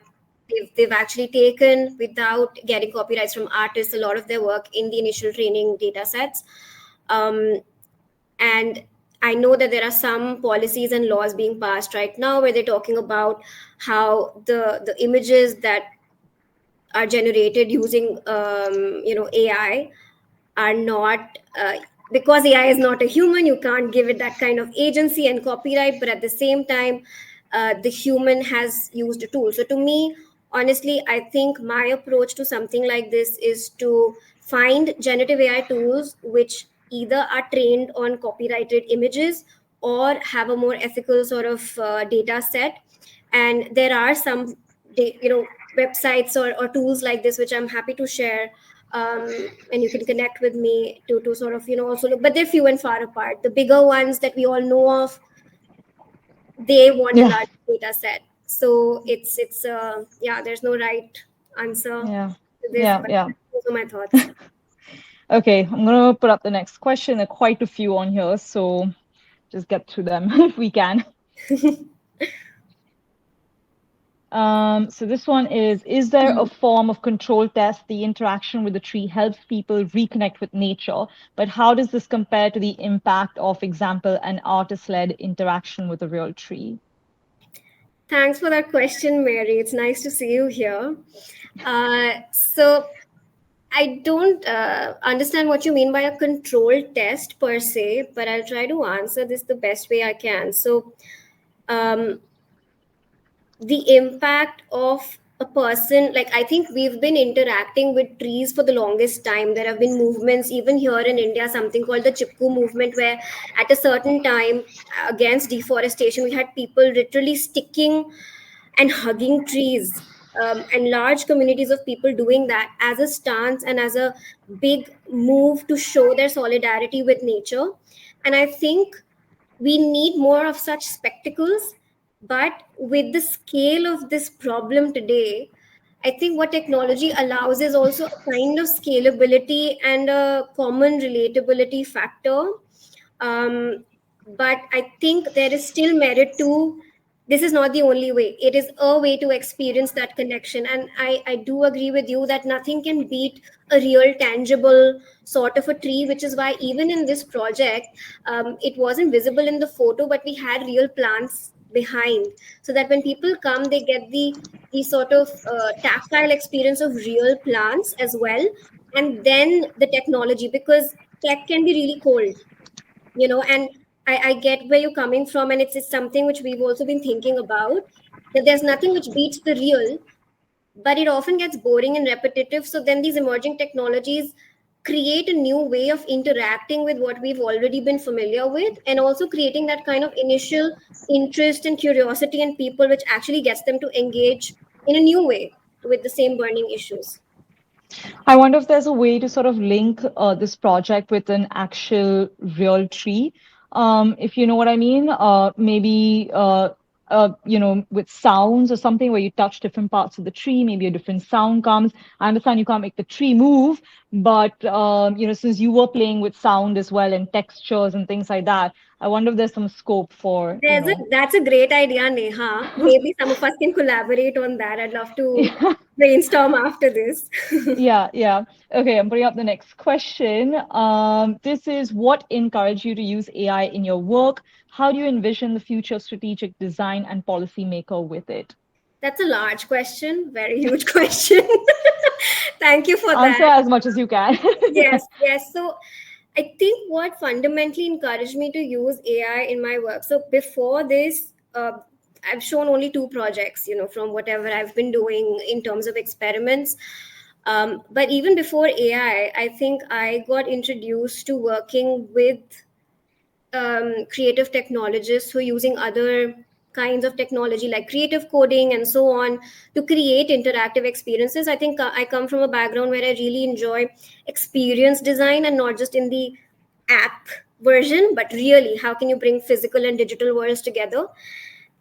they've actually taken, without getting copyrights from artists, a lot of their work in the initial training data sets. And I know that there are some policies and laws being passed right now where they're talking about how the images that are generated using AI are not because AI is not a human, you can't give it that kind of agency and copyright, but at the same time, the human has used a tool. So to me, honestly, I think my approach to something like this is to find generative AI tools which either are trained on copyrighted images or have a more ethical sort of data set. And there are some websites or tools like this which I'm happy to share, and you can connect with me to sort of also look, but they're few and far apart. The bigger ones that we all know of, they want a Yeah, large data set. So it's yeah, there's no right answer yeah, to this, yeah, but yeah. those are my thoughts. Okay, I'm gonna put up the next question. There are quite a few on here, so just get through them if we can. So this one is there a form of control test? The interaction with the tree helps people reconnect with nature, but how does this compare to the impact of, example, an artist-led interaction with a real tree? Thanks for that question, Mary. It's nice to see you here. So I don't understand what you mean by a control test per se, but I'll try to answer this the best way I can. So, um, the impact of a person, like I think we've been interacting with trees for the longest time. There have been movements, even here in India, something called the Chipku movement, where at a certain time against deforestation, we had people literally sticking and hugging trees, and large communities of people doing that as a stance and as a big move to show their solidarity with nature. And I think we need more of such spectacles. But with the scale of this problem today, I think what technology allows is also a kind of scalability and a common relatability factor. But I think there is still merit to, this is not the only way. It is a way to experience that connection. And I do agree with you that nothing can beat a real, tangible sort of a tree, which is why even in this project, it wasn't visible in the photo, but we had real plants behind, so that when people come, they get the sort of tactile experience of real plants as well. And then the technology, because tech can be really cold, and I get where you're coming from, and it's something which we've also been thinking about, that there's nothing which beats the real, but it often gets boring and repetitive. So then these emerging technologies create a new way of interacting with what we've already been familiar with, and also creating that kind of initial interest and curiosity in people, which actually gets them to engage in a new way with the same burning issues. I wonder if there's a way to sort of link this project with an actual real tree, if you know what I mean. Maybe with sounds or something where you touch different parts of the tree, maybe a different sound comes. I understand you can't make the tree move, but since you were playing with sound as well and textures and things like that, I wonder if there's some scope for, That's a great idea, Neha. Maybe some of us can collaborate on that. I'd love to yeah. brainstorm after this. Yeah, yeah. Okay, I'm putting up the next question. This is what encouraged you to use AI in your work? How do you envision the future of strategic design and policymaker with it? That's a large question, very huge question. Thank you for Answer that. as much as you can. Yes, yes. So I think what fundamentally encouraged me to use AI in my work. So before this, I've shown only two projects, from whatever I've been doing in terms of experiments. But even before AI, I think I got introduced to working with creative technologists who are using other kinds of technology like creative coding and so on to create interactive experiences. I think I come from a background where I really enjoy experience design, and not just in the app version, but really how can you bring physical and digital worlds together.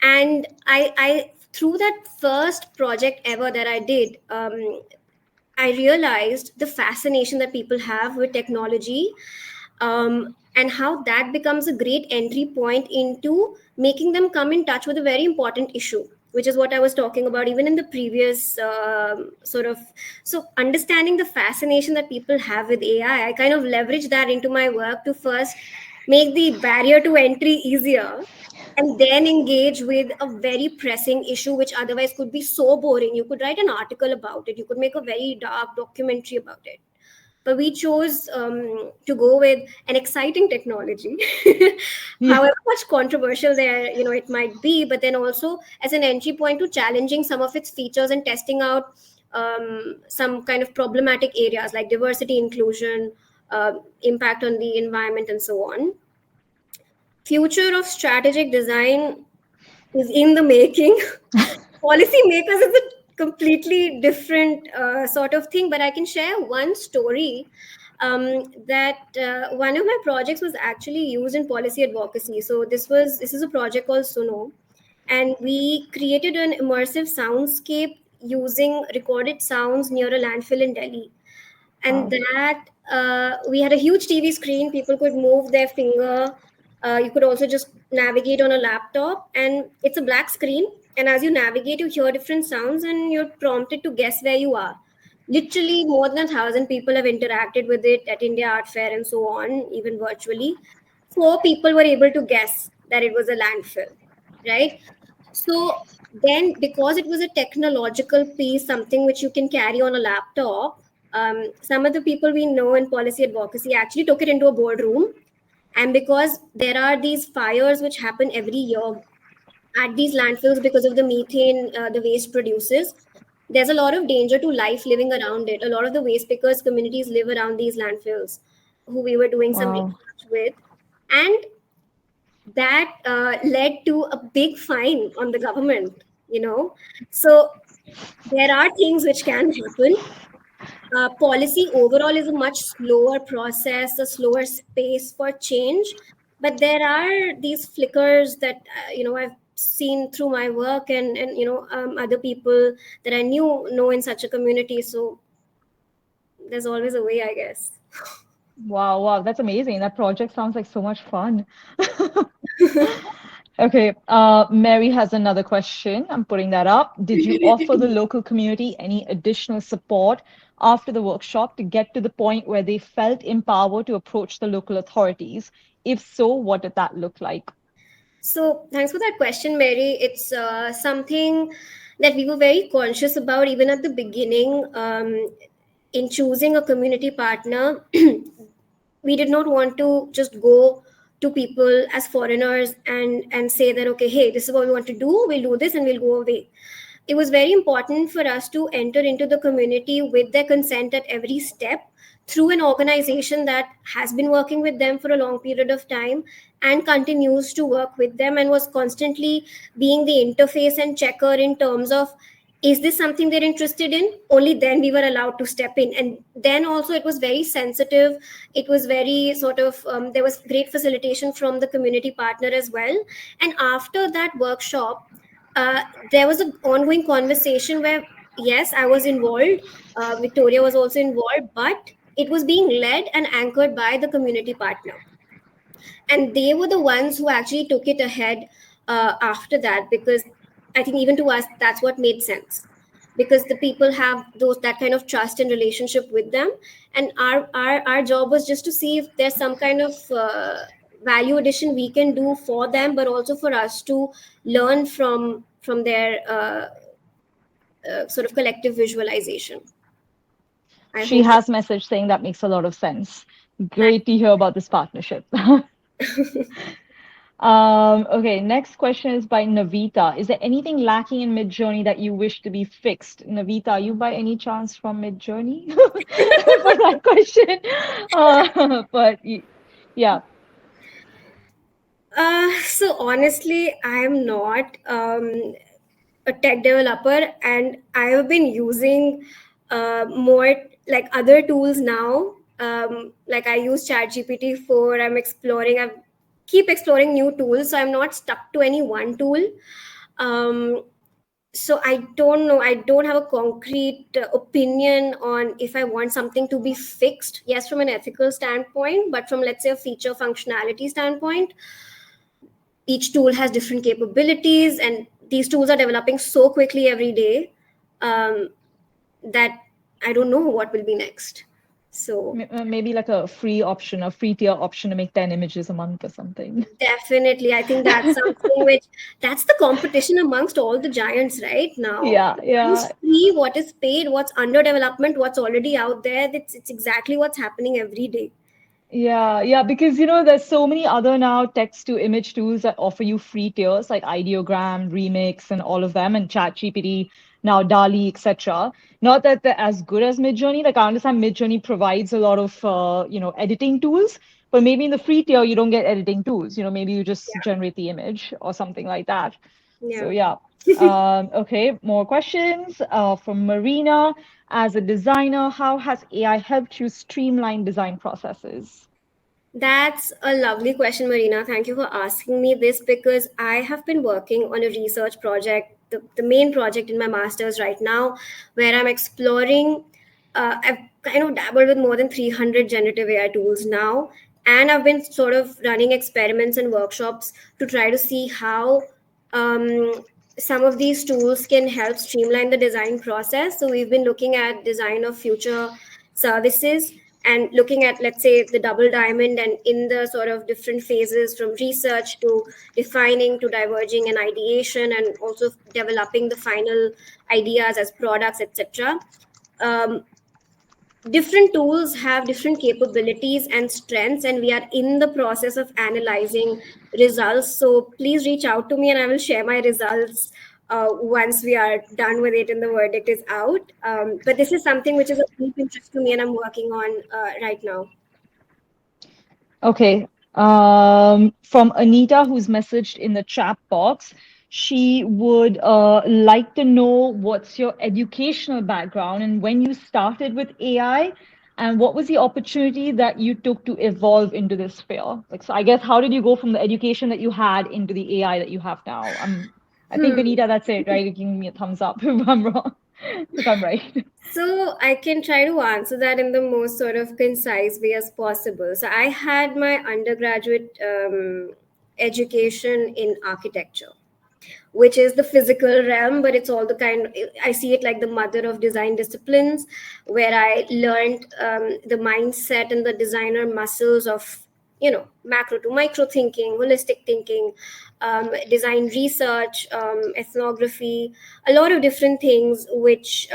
And I through that first project ever that I did, I realized the fascination that people have with technology, and how that becomes a great entry point into making them come in touch with a very important issue, which is what I was talking about even in the previous sort of. So, understanding the fascination that people have with AI, I kind of leverage that into my work to first make the barrier to entry easier, and then engage with a very pressing issue which otherwise could be so boring. You could write an article about it, you could make a very dark documentary about it, but we chose to go with an exciting technology. Yeah. However much controversial there it might be, but then also as an entry point to challenging some of its features and testing out some kind of problematic areas like diversity, inclusion, impact on the environment, and so on. Future of strategic design is in the making. Policymakers is a completely different sort of thing, but I can share one story, that one of my projects was actually used in policy advocacy. So this is a project called Suno, and we created an immersive soundscape using recorded sounds near a landfill in Delhi. And Wow. that we had a huge TV screen. People could move their finger. You could also just navigate on a laptop, and it's a black screen. And as you navigate, you hear different sounds, and you're prompted to guess where you are. Literally, more than 1,000 people have interacted with it at India Art Fair and so on, even virtually. 4 people were able to guess that it was a landfill, right? So then, because it was a technological piece, something which you can carry on a laptop, some of the people we know in policy advocacy actually took it into a boardroom. And because there are these fires which happen every year at these landfills because of the methane the waste produces, there's a lot of danger to life living around it. A lot of the waste pickers communities live around these landfills, who we were doing some Wow. research with. And that led to a big fine on the government. So there are things which can happen. Policy overall is a much slower process, a slower space for change, but there are these flickers that I've seen through my work, and other people that I know in such a community. So there's always a way, I guess. Wow, wow, that's amazing. That project sounds like so much fun. Okay, Mary has another question. I'm putting that up. Did you offer the local community any additional support after the workshop to get to the point where they felt empowered to approach the local authorities? If so, what did that look like? So, thanks for that question, Mary. It's something that we were very conscious about even at the beginning. In choosing a community partner, we did not want to just go to people as foreigners and say that, okay, hey, this is what we want to do, we'll do this and we'll go away. It was very important for us to enter into the community with their consent at every step through an organization that has been working with them for a long period of time and continues to work with them, and was constantly being the interface and checker in terms of, is this something they're interested in? Only then we were allowed to step in. And then also it was very sensitive. It was very sort of, there was great facilitation from the community partner as well. And after that workshop, there was an ongoing conversation where, yes, I was involved, Victoria was also involved, but it was being led and anchored by the community partner, and they were the ones who actually took it ahead after that, because I think even to us that's what made sense, because the people have those that kind of trust and relationship with them. And our job was just to see if there's some kind of value addition we can do for them, but also for us to learn from their sort of collective visualization. I She hope has messaged saying that makes a lot of sense. that. Great to hear about this partnership. Okay, next question is by Navita. Is there anything lacking in Midjourney that you wish to be fixed? Navita, are you by any chance from Midjourney for that question? Yeah, So honestly, I am not a tech developer, and I have been using more like other tools now. Like I use ChatGPT for, I keep exploring new tools, so I'm not stuck to any one tool. Um, so I don't know. I don't have a concrete opinion on if I want something to be fixed. Yes, from an ethical standpoint, but from, let's say, a feature functionality standpoint, each tool has different capabilities, and these tools are developing so quickly every day, um, that I don't know what will be next. So maybe like a free option, a free tier option to make 10 images a month or something. definitely, I think that's something which, that's the competition amongst all the giants right now. Yeah, Who's yeah. free, what is paid, what's under development, what's already out there. It's exactly what's happening every day. Yeah, yeah, because there's so many other now text to image tools that offer you free tiers like Ideogram, Remix, and all of them, and ChatGPT, now DALI, etc. Not that they're as good as Midjourney. Like I understand Midjourney provides a lot of editing tools, but maybe in the free tier you don't get editing tools. Maybe you just generate the image or something like that. So Yeah. yeah. Okay, more questions from Marina. As a designer, how has AI helped you streamline design processes? That's a lovely question, Marina. Thank you for asking me this, because I have been working on a research project, the main project in my master's right now, where I'm exploring. I've kind of dabbled with more than 300 generative AI tools now, and I've been sort of running experiments and workshops to try to see how some of these tools can help streamline the design process. So we've been looking at design of future services, and looking at, let's say, the double diamond, and in the sort of different phases from research to defining to diverging and ideation, and also developing the final ideas as products, etc. um, Different tools have different capabilities and strengths, and we are in the process of analyzing results. So please reach out to me and I will share my results once we are done with it and the verdict is out. But this is something which is of deep interest to me and I'm working on right now. Okay. From Anita, who's messaged in the chat box, she would like to know what's your educational background and when you started with AI, And what was the opportunity that you took to evolve into this sphere? Like, so I guess how did you go from the education that you had into the AI that you have now? I think Hmm. Anita, that's it, right? You can give me a thumbs up if I'm wrong, if I'm right. So I can try to answer that in the most sort of concise way as possible. So I had my undergraduate education in architecture, which is the physical realm, but it's all the kind, I see it like the mother of design disciplines, where I learned the mindset and the designer muscles of, macro to micro thinking, holistic thinking, design research, ethnography, a lot of different things, which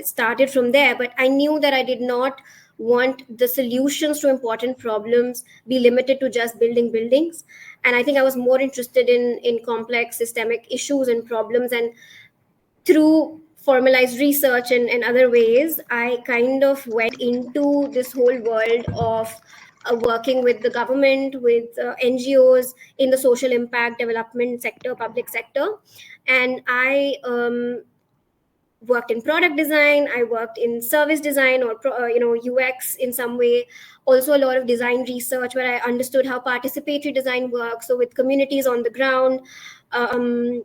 started from there. But I knew that I did not want the solutions to important problems be limited to just building buildings. And I think I was more interested in complex systemic issues and problems. And through formalized research and other ways, I kind of went into this whole world of working with the government, with NGOs in the social impact development sector, public sector. And I worked in product design, I worked in service design, or UX in some way. Also a lot of design research where I understood how participatory design works, so with communities on the ground. Um,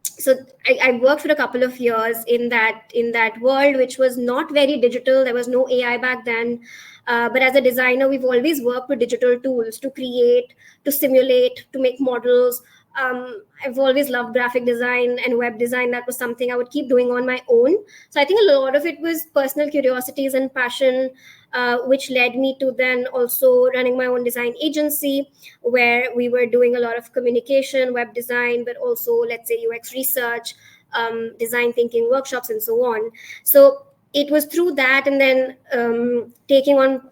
so I worked for a couple of years in that world, which was not very digital. There was no AI back then. But as a designer, we've always worked with digital tools to create, to simulate, to make models. I've always loved graphic design and web design. That was something I would keep doing on my own. So I think a lot of it was personal curiosities and passion, which led me to then also running my own design agency, where we were doing a lot of communication, web design, but also, let's say, UX research, design thinking workshops, and so on. So it was through that, and then taking on,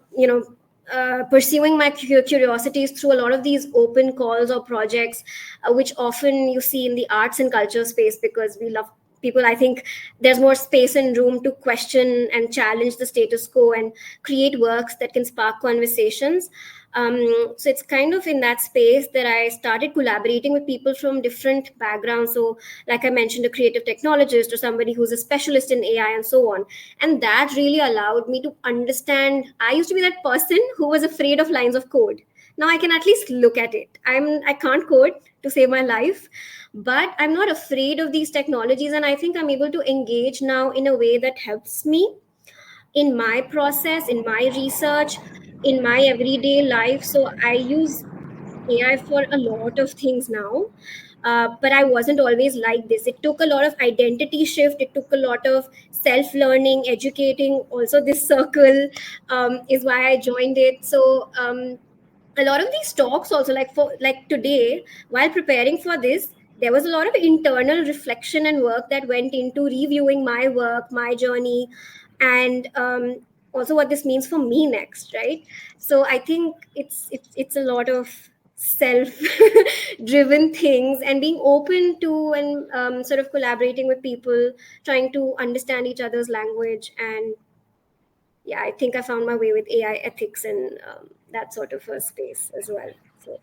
pursuing my curiosities through a lot of these open calls or projects, which often you see in the arts and culture space, because we love people. I think there's more space and room to question and challenge the status quo and create works that can spark conversations. So it's kind of in that space that I started collaborating with people from different backgrounds. So, like I mentioned, a creative technologist or somebody who's a specialist in AI and so on. And that really allowed me to understand. I used to be that person who was afraid of lines of code. Now I can at least look at it. I can't code to save my life, but I'm not afraid of these technologies, and I think I'm able to engage now in a way that helps me in my process, in my research, in my everyday life. So I use AI for a lot of things now. But I wasn't always like this. It took a lot of identity shift. It took a lot of self learning, educating. Also, this circle is why I joined it. So a lot of these talks also, like today, while preparing for this, there was a lot of internal reflection and work that went into reviewing my work, my journey, and also what this means for me next, right? So I think it's a lot of self driven things, and being open to and sort of collaborating with people, trying to understand each other's language. And yeah, I think I found my way with AI ethics and that sort of a space as well. So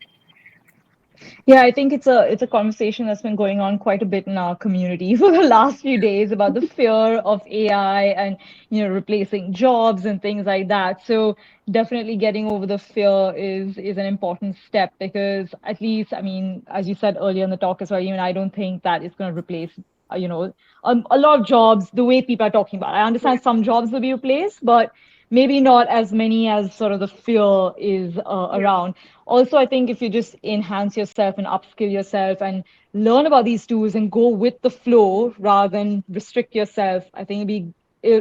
Yeah, I think it's a conversation that's been going on quite a bit in our community for the last few days about the fear of AI and replacing jobs and things like that. So definitely getting over the fear is an important step because at least, I mean, as you said earlier in the talk as well, even I don't think that it's going to replace a lot of jobs the way people are talking about. I yeah. understand some jobs will be replaced, but maybe not as many as sort of the fear is Yeah. around. Also, I think if you just enhance yourself and upskill yourself and learn about these tools and go with the flow rather than restrict yourself, I think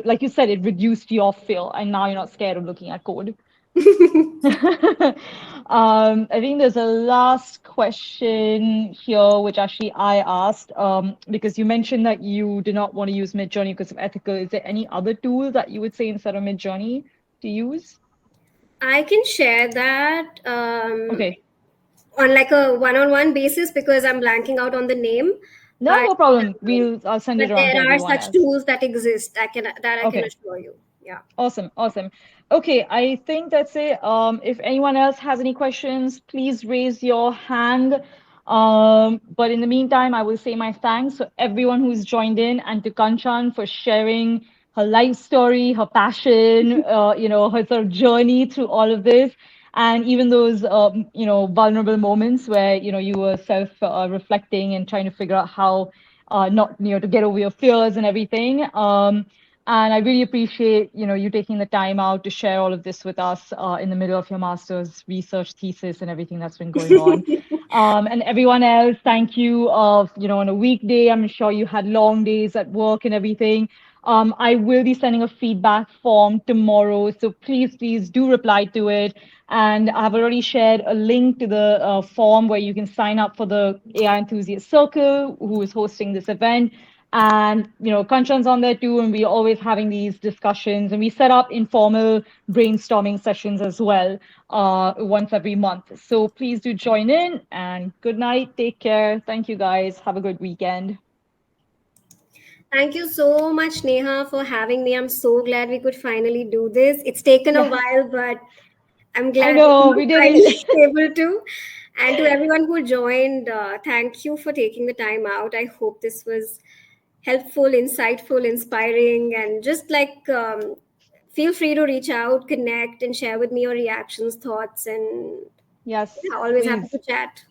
like you said, it reduced your fear and now you're not scared of looking at code. I think there's a last question here, which actually I asked, because you mentioned that you did not want to use Midjourney because of ethical. Is there any other tool that you would say instead of Midjourney to use? I can share that Okay. on like a one-on-one basis, because I'm blanking out on the name. No, But no problem. I'll send but it around to there are everyone such else. tools that exist. I can Okay. assure you. Yeah. Awesome, awesome. Okay, I think that's it. If anyone else has any questions, please raise your hand. But in the meantime, I will say my thanks to everyone who's joined in and to Kanchan for sharing her life story, her passion, her sort of journey through all of this, and even those vulnerable moments where you were self reflecting and trying to figure out how not to get over your fears and everything. And I really appreciate you taking the time out to share all of this with us in the middle of your master's research thesis and everything that's been going on. And everyone else, thank you. On a weekday, I'm sure you had long days at work and everything. I will be sending a feedback form tomorrow, so please do reply to it. And I've already shared a link to the form where you can sign up for the AI Enthusiast Circle, who is hosting this event. And Kanchan's on there too, and we're always having these discussions, and we set up informal brainstorming sessions as well once every month. So please do join in, and good night, take care. Thank you guys, have a good weekend. Thank you so much, Neha, for having me. I'm so glad we could finally do this. It's taken a Yes, while, but I'm I glad that know, we we were did finally it. able to. And to everyone who joined, thank you for taking the time out. I hope this was helpful, insightful, inspiring, and just like feel free to reach out, connect, and share with me your reactions, thoughts, and Yes, yeah, always happy please. to chat.